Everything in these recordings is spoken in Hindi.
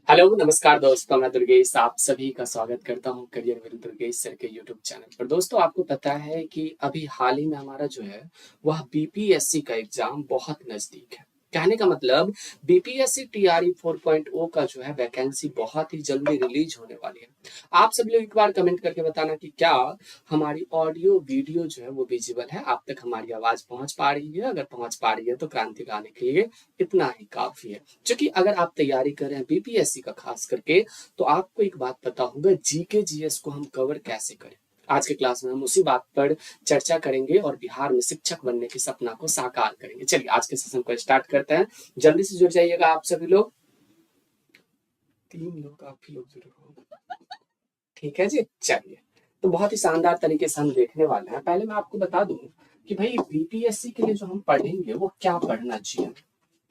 हेलो नमस्कार दोस्तों, मैं दुर्गेश आप सभी का स्वागत करता हूं करियर विद दुर्गेश सर के यूट्यूब चैनल पर। दोस्तों, आपको पता है कि अभी हाल ही में हमारा जो है वह बीपीएससी का एग्जाम बहुत नजदीक है। कहने का मतलब बीपीएससी टीआरई 4.0 का जो है वैकेंसी बहुत ही जल्दी रिलीज होने वाली है। आप सब लोग एक बार कमेंट करके बताना कि क्या हमारी ऑडियो वीडियो जो है वो विजिबल है, आप तक हमारी आवाज पहुंच पा रही है। अगर पहुंच पा रही है तो क्रांति लाने के लिए इतना ही काफी है। क्योंकि अगर आप तैयारी कर रहे हैं बीपीएससी का खास करके, तो आपको एक बात पता होगा जीके जीएस को हम कवर कैसे करें। आज के क्लास में हम उसी बात पर चर्चा करेंगे और बिहार में शिक्षक बनने के सपना को साकार करेंगे। चलिए आज के सेशन को स्टार्ट करते हैं। जल्दी से जुड़ जाइएगा आप सभी लोग। 3 लोग, काफी लोग जुड़े हो। ठीक है जी, चलिए। तो बहुत ही शानदार तरीके से हम देखने वाले हैं। पहले मैं आपको बता दूं कि भाई बीपीएससी के लिए जो हम पढ़ेंगे वो क्या पढ़ना चाहिए।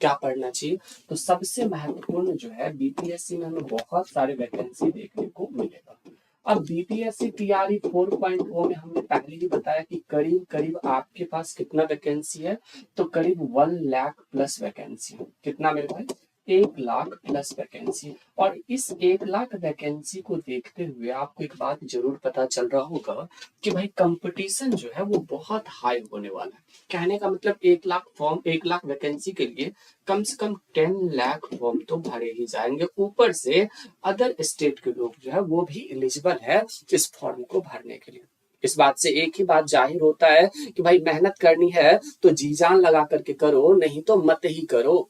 क्या पढ़ना चाहिए, तो सबसे महत्वपूर्ण जो है बीपीएससी में हमें बहुत सारे वैकेंसी देखने को मिलेगा। अब बीपीएससी टीआरई 4.0 में हमने पहले ही बताया कि करीब करीब आपके पास कितना वैकेंसी है, तो करीब 1 लाख प्लस वैकेंसी है। कितना मेरे भाई? 1 लाख प्लस वैकेंसी। और इस 1 लाख वैकेंसी को देखते हुए आपको एक बात जरूर पता चल रहा होगा कि भाई कंपटीशन जो है वो बहुत हाई होने वाला है। कहने का मतलब 1 लाख फॉर्म, 1 लाख वैकेंसी के लिए कम से कम 10 लाख फॉर्म तो भरे ही जाएंगे। ऊपर से अदर स्टेट के लोग जो है वो भी एलिजिबल है इस फॉर्म को भरने के लिए। इस बात से एक ही बात जाहिर होता है कि भाई मेहनत करनी है तो जी जान लगा करके करो, नहीं तो मत ही करो।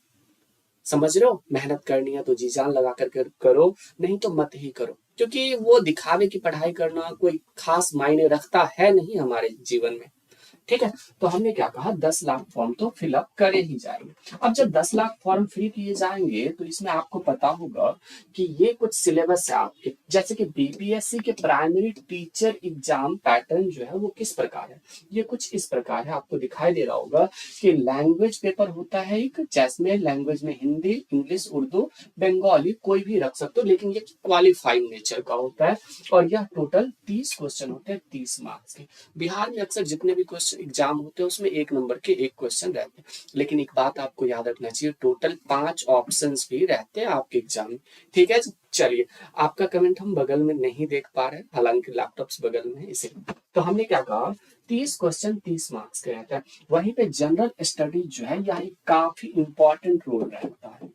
समझ रहे हो? मेहनत करनी है तो जी जान लगा करके करो, नहीं तो मत ही करो। क्योंकि वो दिखावे की पढ़ाई करना कोई खास मायने रखता है नहीं हमारे जीवन में। ठीक है, तो हमने क्या कहा, 10 लाख फॉर्म तो फिलअप करे ही जाएंगे। अब जब 10 लाख फॉर्म फ्री किए जाएंगे तो इसमें आपको पता होगा कि ये कुछ सिलेबस है आपके। जैसे कि बीपीएससी के प्राइमरी टीचर एग्जाम पैटर्न जो है वो किस प्रकार है, ये कुछ इस प्रकार है। आपको दिखाई दे रहा होगा कि लैंग्वेज पेपर होता है एक, जैसमें लैंग्वेज में हिंदी, इंग्लिश, उर्दू, बंगाली कोई भी रख सकते हो, लेकिन ये क्वालिफाइंग नेचर का होता है। और यह टोटल 30 क्वेश्चन होते हैं, 30 मार्क्स के। बिहार में अक्सर जितने भी क्वेश्चन एग्जाम होते हैं उसमें 1 नंबर के 1 क्वेश्चन रहते हैं। लेकिन एक बात आपको याद रखना चाहिए, टोटल 5 ऑप्शंस भी रहते हैं आपके एग्जाम में। ठीक है, चलिए। आपका कमेंट हम बगल में नहीं देख पा रहे हैं, हालांकि लैपटॉप्स बगल में है इसे। तो हमने क्या कहा, 30 क्वेश्चन 30 मार्क्स के रहते हैं। वहीं पे जनरल स्टडी जो है यह एक काफी इंपॉर्टेंट रोल रहता है।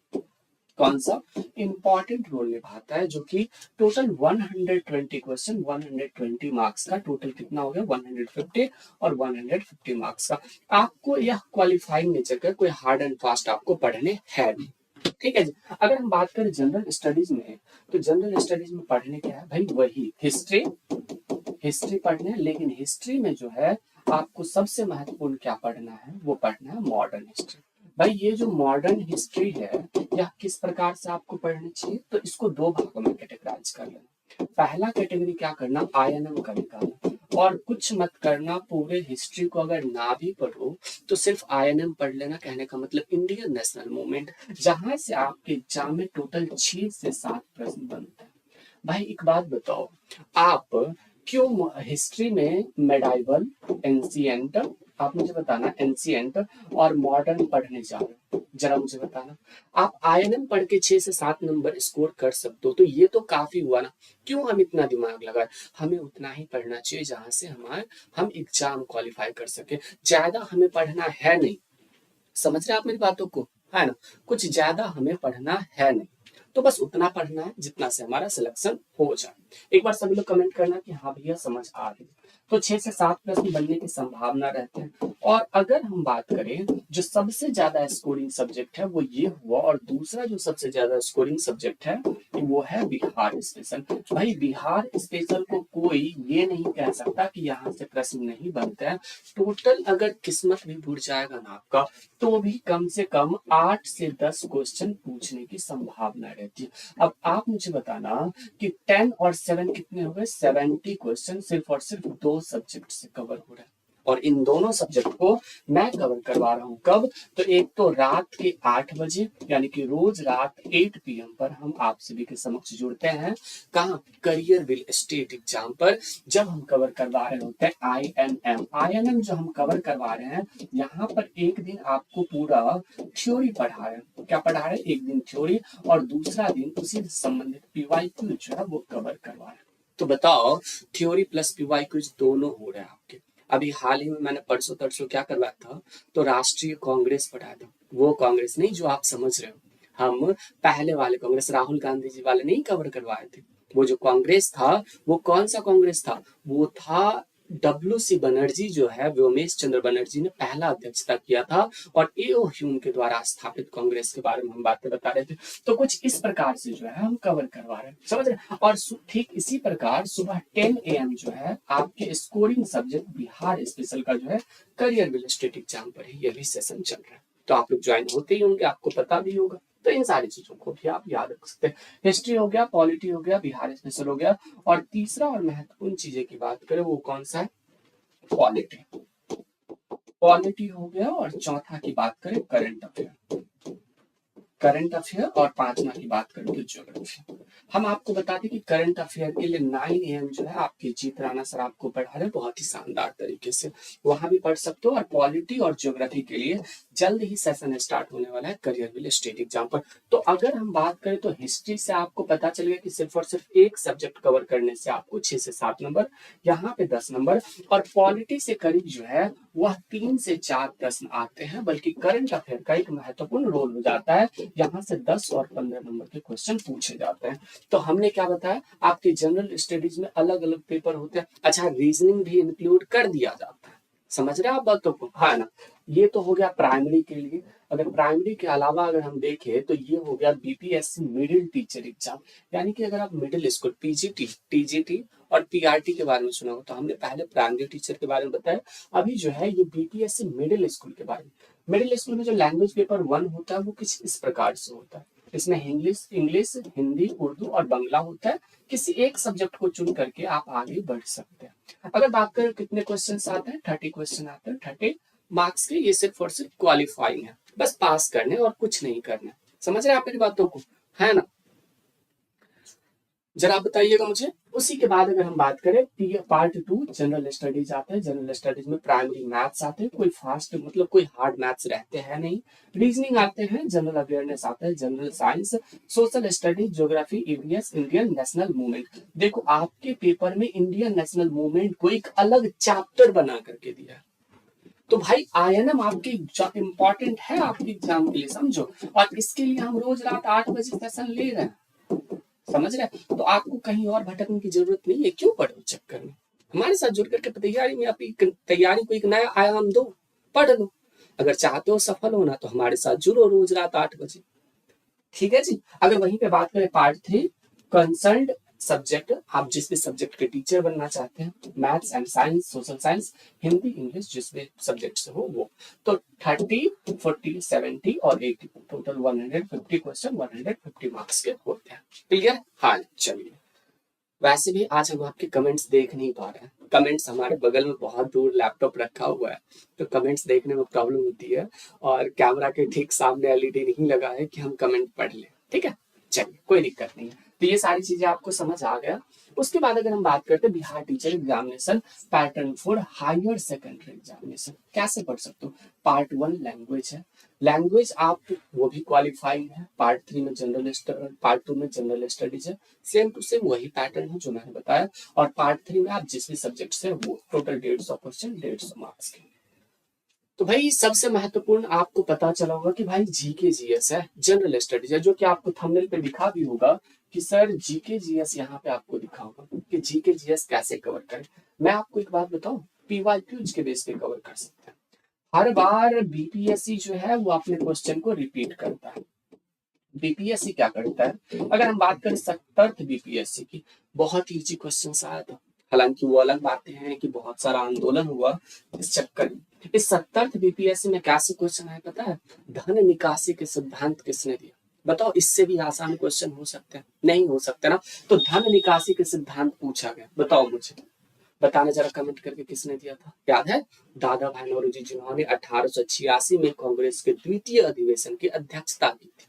कौन सा इंपॉर्टेंट रोल निभाता है, जो कि टोटल 120 क्वेश्चन 120 मार्क्स का, टोटल कितना हो गया 150 और 150 मार्क्स का। आपको यह क्वालिफाइंग नेचर का, कोई हार्ड एंड फास्ट आपको पढ़ने है नहीं। ठीक है जी। अगर हम बात करें जनरल स्टडीज में, तो जनरल स्टडीज में पढ़ने क्या है भाई, वही हिस्ट्री। हिस्ट्री पढ़ना है, लेकिन हिस्ट्री में जो है आपको सबसे महत्वपूर्ण क्या पढ़ना है, वो पढ़ना है मॉडर्न हिस्ट्री। भाई ये जो मॉडर्न हिस्ट्री है यह किस प्रकार से आपको पढ़नी चाहिए, तो इसको 2 भागों में कैटेगराइज कर लेना। पहला कैटेगरी क्या करना, आईएनएम का निकालना। और कुछ मत करना, पूरे हिस्ट्री को अगर ना भी पढ़ो तो सिर्फ आईएनएम पढ़ लेना। कहने का मतलब इंडियन नेशनल मूवमेंट, जहां से आपके एग्जाम में टोटल 6 से 7 प्रश्न बनते हैं। भाई एक बात बताओ, आप क्यों हिस्ट्री में मेडाइवल, एंशिएंट, आप मुझे बताना, एंशिएंट और मॉडर्न पढ़ने जा रहे हो, जरा मुझे बताना। आप आईएनएम पढ़ के 6 से 7 नंबर स्कोर कर सकते हो, तो ये तो काफी हुआ ना। क्यों हम इतना दिमाग लगाए? हमें उतना ही पढ़ना चाहिए जहां से हम एग्जाम क्वालिफाई कर सके। ज्यादा हमें पढ़ना है नहीं। समझ रहे हैं आप मेरी बातों को? है ना? कुछ ज्यादा हमें पढ़ना है नहीं, तो बस उतना पढ़ना है जितना से हमारा सिलेक्शन हो जाए। एक बार सभी लोग कमेंट करना कि हाँ भैया समझ आ रही है। तो 6 से 7 प्रश्न बनने की संभावना रहते हैं। और अगर हम बात करें जो सबसे ज्यादा स्कोरिंग सब्जेक्ट है वो ये हुआ, और दूसरा जो सबसे ज्यादा स्कोरिंग सब्जेक्ट है वो है बिहार स्पेशल। भाई बिहार स्पेशल को कोई ये नहीं कह सकता कि यहाँ से प्रश्न नहीं बनते हैं। टोटल अगर किस्मत भी फूट जाएगा ना आपका, तो भी कम से कम 8 से 10 क्वेश्चन पूछने की संभावना रहती है। अब आप मुझे बताना कि 10 और 7 कितने हो गए, 70 क्वेश्चन सिर्फ और सिर्फ 2 सब्जेक्ट से कवर हो रहा है। और इन दोनों सब्जेक्ट को मैं कवर करवा रहा हूँ कब, तो एक तो रात के 8 बजे यानी कि रोज रात 8 PM पर हम आप सभी के समक्ष जुड़ते हैं। कहाँ? करियर विल स्टेट एग्जाम पर, जब हम कवर करवा रहे होते हैं INM जो हम कवर करवा रहे हैं, यहाँ पर एक दिन आपको पूरा थ्योरी पढ़ा रहे हैं। क्या पढ़ा रहे हैं? एक दिन थ्योरी और दूसरा दिन उसी से संबंधित PYQ जो है वो कवर करवा रहे हैं। तो बताओ, थ्योरी प्लस PYQ दोनों हो रहे हैं आपके। अभी हाल ही में मैंने परसों तरसों क्या करवाया था, तो राष्ट्रीय कांग्रेस पढ़ाया था। वो कांग्रेस नहीं जो आप समझ रहे हो, हम पहले वाले कांग्रेस राहुल गांधी जी वाले नहीं कवर करवाए थे। वो जो कांग्रेस था वो कौन सा कांग्रेस था? वो था WC बनर्जी जो है, व्योमेश चंद्र बनर्जी ने पहला अध्यक्षता किया था और A.O. ह्यूम के द्वारा स्थापित कांग्रेस के बारे में हम बातें बता रहे थे। तो कुछ इस प्रकार से जो है हम कवर करवा रहे हैं, समझ रहे? और ठीक इसी प्रकार सुबह 10 AM जो है आपके स्कोरिंग सब्जेक्ट बिहार स्पेशल का जो है करियर विल स्टेट एग्जाम पर ही ये भी सेशन चल रहा है। तो आप लोग ज्वाइन होते ही होंगे, आपको पता भी होगा। तो इन सारी चीजों को भी आप याद रख सकते हैं। हिस्ट्री हो गया, पॉलिटी हो गया, बिहार स्पेशल हो गया, और तीसरा और महत्वपूर्ण चीजें की बात करें वो कौन सा है? पॉलिटी। पॉलिटी हो गया, और चौथा की बात करें करंट अफेयर। करंट अफेयर और पांचवा की बात करें तो ज्योग्राफी। हम आपको बताते कि करंट अफेयर के लिए 9 AM जो है आपके जीत राणा सर आपको पढ़ा रहे हैं बहुत ही शानदार तरीके से, वहां भी पढ़ सकते हो। और पॉलिटी और ज्योग्राफी के लिए जल्द ही सेशन स्टार्ट होने वाला है करियर विल स्टेट एग्जाम पर। तो अगर हम बात करें तो हिस्ट्री से आपको पता चल गया कि सिर्फ और सिर्फ एक सब्जेक्ट कवर करने से आपको 6 से 7 नंबर, यहाँ पे 10 नंबर, और पॉलिटी से करीब जो है वह 3 से 4 प्रश्न आते हैं, बल्कि करंट अफेयर का एक महत्वपूर्ण रोल हो जाता है, यहाँ से 10 और 15 नंबर के क्वेश्चन पूछे जाते हैं। तो हमने क्या बताया, आपके जनरल स्टडीज में अलग अलग पेपर होते हैं। अच्छा, रीजनिंग भी इंक्लूड कर दिया जाता है, समझ रहे हैं आप बातों को? हाँ ना। ये तो हो गया प्राइमरी के लिए। अगर प्राइमरी के अलावा अगर हम देखें तो ये हो गया BPSC मिडिल टीचर एग्जाम, यानी कि अगर आप मिडिल स्कूल PGT, TGT और PRT के बारे में सुना हो, तो हमने पहले प्राइमरी टीचर के बारे में बताया। अभी जो है ये BPSC मिडिल स्कूल के बारे में। मिडिल स्कूल में जो लैंग्वेज पेपर 1 होता है वो कुछ इस प्रकार से होता है। इसमें इंग्लिश, हिंदी, उर्दू और बांग्ला होता है। किसी एक सब्जेक्ट को चुन करके आप आगे बढ़ सकते हैं। अगर बात करें कितने क्वेश्चन आते हैं, 30 क्वेश्चन आते हैं, 30 मार्क्स के। ये सिर्फ और सिर्फ क्वालिफाइंग है, बस पास करने और कुछ नहीं करना। समझ रहे हैं आप मेरी बातों को? है ना? जरा आप बताइएगा मुझे। उसी के बाद अगर हम बात करें पार्ट 2 जनरल स्टडीज आते हैं। जनरल स्टडीज में प्राइमरी मैथ्स आते हैं, कोई फास्ट मतलब कोई हार्ड मैथ्स रहते हैं नहीं। रीजनिंग आते हैं, जनरल अवेयरनेस आता है, general science, social studies, geography, EVS, Indian national movement. देखो आपके पेपर में इंडियन नेशनल मूवमेंट को एक अलग चैप्टर बना करके दिया है। तो भाई INM आपकी इंपॉर्टेंट है आपके एग्जाम के लिए, समझो। और इसके लिए हम रोज रात 8 बजे सेशन ले रहे हैं, समझ रहे हैं? तो आपको कहीं और भटकने की जरूरत नहीं है। क्यों पढ़ो चक्कर में? हमारे साथ जुड़ करके तैयारी में अपनी तैयारी को एक नया आयाम दो, पढ़ लो। अगर चाहते हो सफल होना तो हमारे साथ जुड़ो रोज रात 8 बजे। ठीक है जी। अगर वहीं पे बात करें पार्ट 3 कंसर्न्ड सब्जेक्ट, आप जिस भी सब्जेक्ट के टीचर बनना चाहते हैं, maths and science, social science, Hindi, English, जिस भी सब्जेक्ट से हो वो, तो 30, 40, 70 और 80 टोटल 150 क्वेश्चन 150 मार्क्स के होते हैं। क्लियर? हाँ चलिए। वैसे भी आज हम आपके कमेंट्स देख नहीं पा रहे हैं, कमेंट्स हमारे बगल में बहुत दूर लैपटॉप रखा हुआ है, तो कमेंट्स देखने में प्रॉब्लम होती है, और कैमरा के ठीक सामने LED नहीं लगा है कि हम कमेंट पढ़ लें। ठीक है, चलिए कोई दिक्कत नहीं है। तो ये सारी चीजें आपको समझ आ गया। उसके बाद अगर हम बात करते हैं Bihar teacher examination pattern for higher secondary examination, कैसे पढ़ सकते हो? पार्ट 1 लैंग्वेज है, लैंग्वेज आप वो भी क्वालिफाइंग है। पार्ट 3 में पार्ट 2 में जनरल स्टडीज है, सेम टू सेम वही पैटर्न है जो मैंने बताया। और पार्ट 3 में आप जिस भी सब्जेक्ट से वो टोटल 150 क्वेश्चन 150 मार्क्स के। तो भाई सबसे महत्वपूर्ण आपको पता चला होगा कि भाई GK GS है, जनरल स्टडीज है, जो कि आपको थंबनेल पे दिखा भी होगा कि सर GK GS यहाँ पे आपको दिखा होगा कि GK GS कैसे कवर करें। मैं आपको एक बात बताऊं, PYQs के बेस पे कवर कर सकते हैं। हर बार BPSC जो है वो अपने क्वेश्चन को रिपीट करता है। BPSC क्या करता है, अगर हम बात करें 70th BPSC की, बहुत इजी क्वेश्चन आया था। हालांकि वो अलग बातें हैं कि बहुत सारा आंदोलन हुआ इस चक्कर में। इस 70th BPSC में कैसे क्वेश्चन है पता है? धन निकासी के सिद्धांत किसने दिया? बताओ, इससे भी आसान क्वेश्चन हो सकते हैं? नहीं हो सकते ना। तो धन निकासी के सिद्धांत पूछा गया, बताओ मुझे। बताना जरा कमेंट करके किसने दिया था, याद है? दादा भाई नौरोजी, जिन्होंने 1886 में कांग्रेस के द्वितीय अधिवेशन की अध्यक्षता की थी।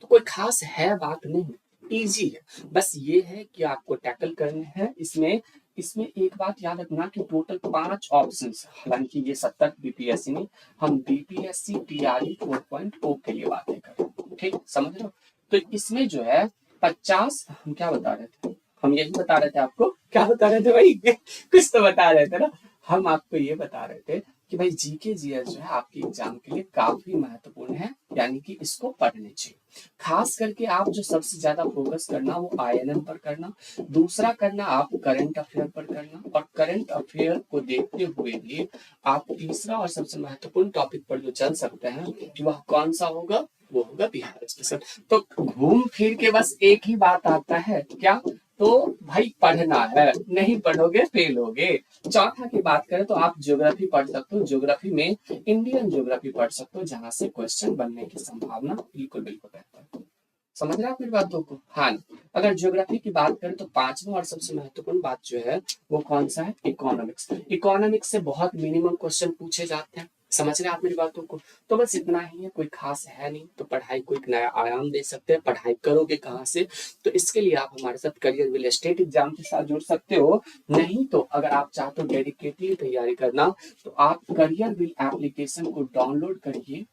तो कोई खास है बात नहीं, इजी है, बस ये है कि आपको टैकल करने हैं। इसमें इसमें एक बात याद रखना कि टोटल 5 ऑप्शन, हालांकि ये 70 बीपीएससी में, हम बीपीएससी टीआरई 4.0 के लिए बातें कर रहे हैं, ठीक, समझ रहे हो? तो इसमें जो है 50, हम क्या बता रहे थे, हम यही बता रहे थे आपको, क्या बता रहे थे भाई कुछ तो बता रहे थे ना, हम आपको ये बता रहे थे कि भाई जीके जीएस जो है आपके एग्जाम के लिए काफी महत्वपूर्ण है, यानी कि इसको पढ़ने चाहिए। खास करके आप जो सबसे ज्यादा फोकस करना वो आईएनएम पर करना, दूसरा करना आप करंट अफेयर पर करना, और करंट अफेयर को देखते हुए भी आप तीसरा और सबसे महत्वपूर्ण टॉपिक पर जो चल सकते हैं वह कौन सा होगा, वो होगा बिहार एक्सप्रेशन। तो घूम फिर के बस एक ही बात आता है, क्या? तो भाई पढ़ना है, नहीं पढ़ोगे फेल होगे। चौथा की बात करें तो आप ज्योग्राफी पढ़ सकते हो, ज्योग्राफी में इंडियन ज्योग्राफी पढ़ सकते हो, जहां से क्वेश्चन बनने की संभावना बिल्कुल बिल्कुल रहता है। समझ रहे हैं आप मेरी बातों को? हाँ, अगर ज्योग्राफी की बात करें तो पांचवा और सबसे महत्वपूर्ण बात जो है वो कौन सा है, इकोनॉमिक्स। इकोनॉमिक्स से बहुत मिनिमम क्वेश्चन पूछे जाते हैं, समझ रहे हैं आप मेरी बातों को? तो बस इतना ही है, कोई खास है नहीं। तो पढ़ाई को एक नया आयाम दे सकते हैं, पढ़ाई करोगे कहाँ से? तो इसके लिए आप हमारे साथ करियर विल स्टेट एग्जाम के साथ जुड़ सकते हो। नहीं तो अगर आप चाहते हो डेडिकेटली तैयारी करना तो आप करियर विल एप्लीकेशन को डाउनलोड करिए।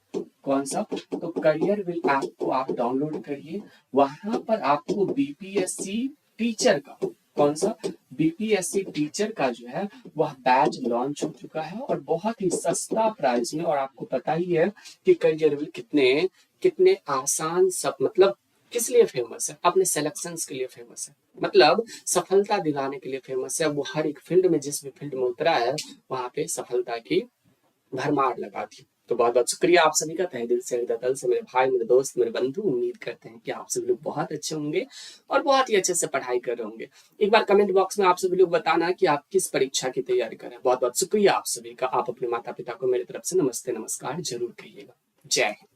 कौन सा? तो करियर विल ऐप को आप डाउनलोड करिए, वहां पर आपको बीपीएससी टीचर का, कौन सा? बीपीएससी टीचर का जो है वह बैच लॉन्च हो चुका है, और बहुत ही सस्ता प्राइस में। और आपको पता ही है कि करियर विल कितने कितने आसान, सब मतलब किस लिए फेमस है? अपने सिलेक्शंस के लिए फेमस है, मतलब सफलता दिलाने के लिए फेमस है। वो हर एक फील्ड में, जिस भी फील्ड में उतरा है वहां पे सफलता की भरमार लगा दी। तो बहुत बहुत शुक्रिया आप सभी का, तहे दिल से, हृदय तल से, मेरे भाई, मेरे दोस्त, मेरे बंधु। उम्मीद करते हैं कि आप सभी लोग बहुत अच्छे होंगे और बहुत ही अच्छे से पढ़ाई कर रहे होंगे। एक बार कमेंट बॉक्स में आप सभी लोग बताना कि आप किस परीक्षा की तैयारी कर रहे हैं। बहुत बहुत शुक्रिया आप सभी का। आप अपने माता पिता को मेरी तरफ से नमस्ते नमस्कार जरूर कहिएगा। जय हिंद।